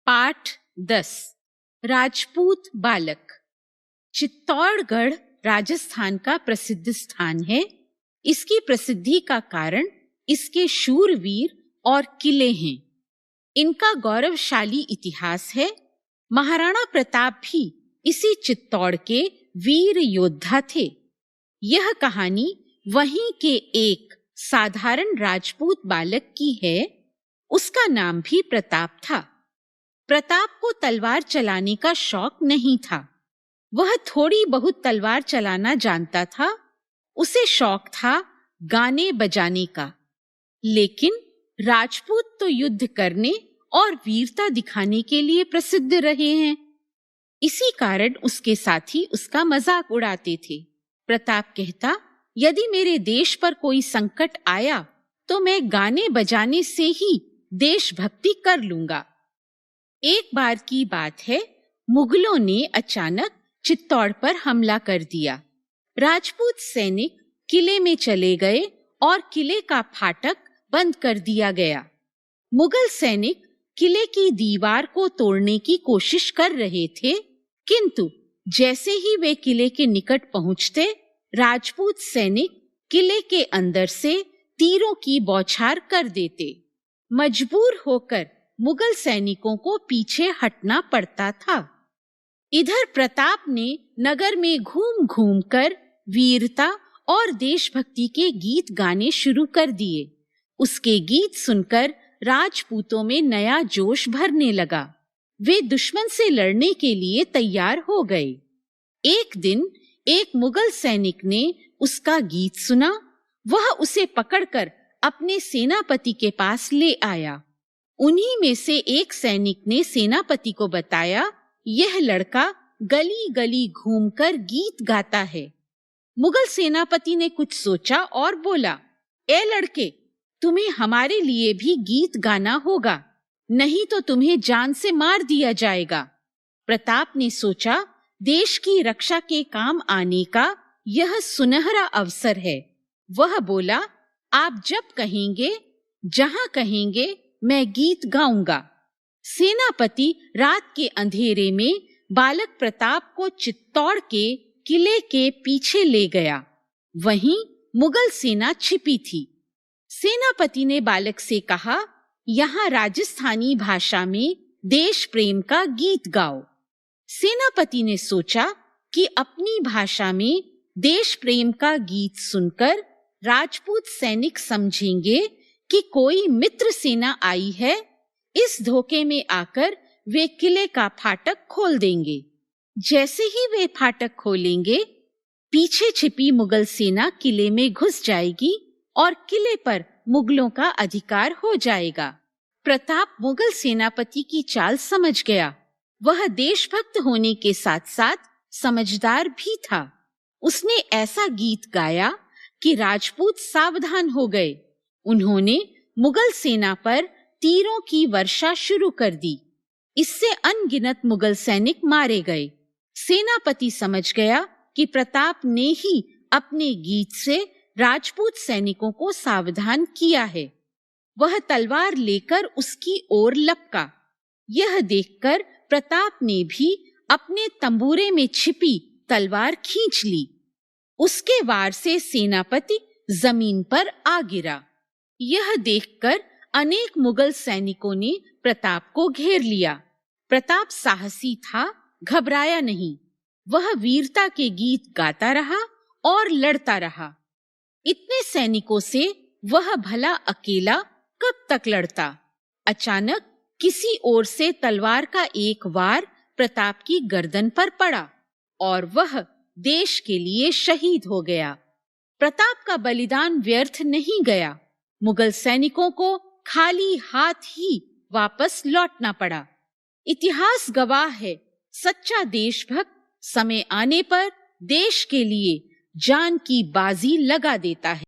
पाठ 10 राजपूत बालक। चित्तौड़गढ़ राजस्थान का प्रसिद्ध स्थान है। इसकी प्रसिद्धि का कारण इसके शूरवीर और किले हैं। इनका गौरवशाली इतिहास है। महाराणा प्रताप भी इसी चित्तौड़ के वीर योद्धा थे। यह कहानी वहीं के एक साधारण राजपूत बालक की है। उसका नाम भी प्रताप था। प्रताप को तलवार चलाने का शौक नहीं था। वह थोड़ी बहुत तलवार चलाना जानता था। उसे शौक था गाने बजाने का। लेकिन राजपूत तो युद्ध करने और वीरता दिखाने के लिए प्रसिद्ध रहे हैं। इसी कारण उसके साथी उसका मजाक उड़ाते थे। प्रताप कहता, यदि मेरे देश पर कोई संकट आया तो मैं गाने बजाने से ही देशभक्ति कर लूंगा। एक बार की बात है, मुगलों ने अचानक चित्तौड़ पर हमला कर दिया। राजपूत सैनिक किले में चले गए और किले का फाटक बंद कर दिया गया। मुगल सैनिक किले की दीवार को तोड़ने की कोशिश कर रहे थे, किंतु जैसे ही वे किले के निकट पहुंचते, राजपूत सैनिक किले के अंदर से तीरों की बौछार कर देते। मजबूर होकर मुगल सैनिकों को पीछे हटना पड़ता था। इधर प्रताप ने नगर में घूम घूम कर वीरता और देशभक्ति के गीत गाने शुरू कर दिए। उसके गीत सुनकर राजपूतों में नया जोश भरने लगा। वे दुश्मन से लड़ने के लिए तैयार हो गए। एक दिन एक मुगल सैनिक ने उसका गीत सुना। वह उसे पकड़कर अपने सेनापति के पास ले आया। उन्हीं में से एक सैनिक ने सेनापति को बताया, यह लड़का गली गली घूमकर गीत गाता है। मुगल सेनापति ने कुछ सोचा और बोला, ए लड़के, तुम्हें हमारे लिए भी गीत गाना होगा, नहीं तो तुम्हें जान से मार दिया जाएगा। प्रताप ने सोचा, देश की रक्षा के काम आने का यह सुनहरा अवसर है। वह बोला, आप जब कहेंगे, जहां कहेंगे, मैं गीत गाऊंगा। सेनापति रात के अंधेरे में बालक प्रताप को चित्तौड़ के किले के पीछे ले गया। वहीं मुगल सेना छिपी थी। सेनापति ने बालक से कहा, यहाँ राजस्थानी भाषा में देश प्रेम का गीत गाओ। सेनापति ने सोचा कि अपनी भाषा में देश प्रेम का गीत सुनकर राजपूत सैनिक समझेंगे कि कोई मित्र सेना आई है। इस धोखे में आकर वे किले का फाटक खोल देंगे। जैसे ही वे फाटक खोलेंगे, पीछे छिपी मुगल सेना किले में घुस जाएगी और किले पर मुगलों का अधिकार हो जाएगा। प्रताप मुगल सेनापति की चाल समझ गया। वह देशभक्त होने के साथ साथ समझदार भी था। उसने ऐसा गीत गाया कि राजपूत सावधान हो गए। उन्होंने मुगल सेना पर तीरों की वर्षा शुरू कर दी। इससे अनगिनत मुगल सैनिक मारे गए। सेनापति समझ गया कि प्रताप ने ही अपने गीत से राजपूत सैनिकों को सावधान किया है। वह तलवार लेकर उसकी ओर लपका। यह देखकर प्रताप ने भी अपने तंबूरे में छिपी तलवार खींच ली। उसके वार से सेनापति जमीन पर आ गिरा। यह देखकर अनेक मुगल सैनिकों ने प्रताप को घेर लिया। प्रताप साहसी था, घबराया नहीं। वह वीरता के गीत गाता रहा और लड़ता रहा। इतने सैनिकों से वह भला अकेला कब तक लड़ता? अचानक किसी ओर से तलवार का एक वार प्रताप की गर्दन पर पड़ा और वह देश के लिए शहीद हो गया। प्रताप का बलिदान व्यर्थ नहीं गया। मुगल सैनिकों को खाली हाथ ही वापस लौटना पड़ा। इतिहास गवाह है, सच्चा देशभक्त समय आने पर देश के लिए जान की बाजी लगा देता है।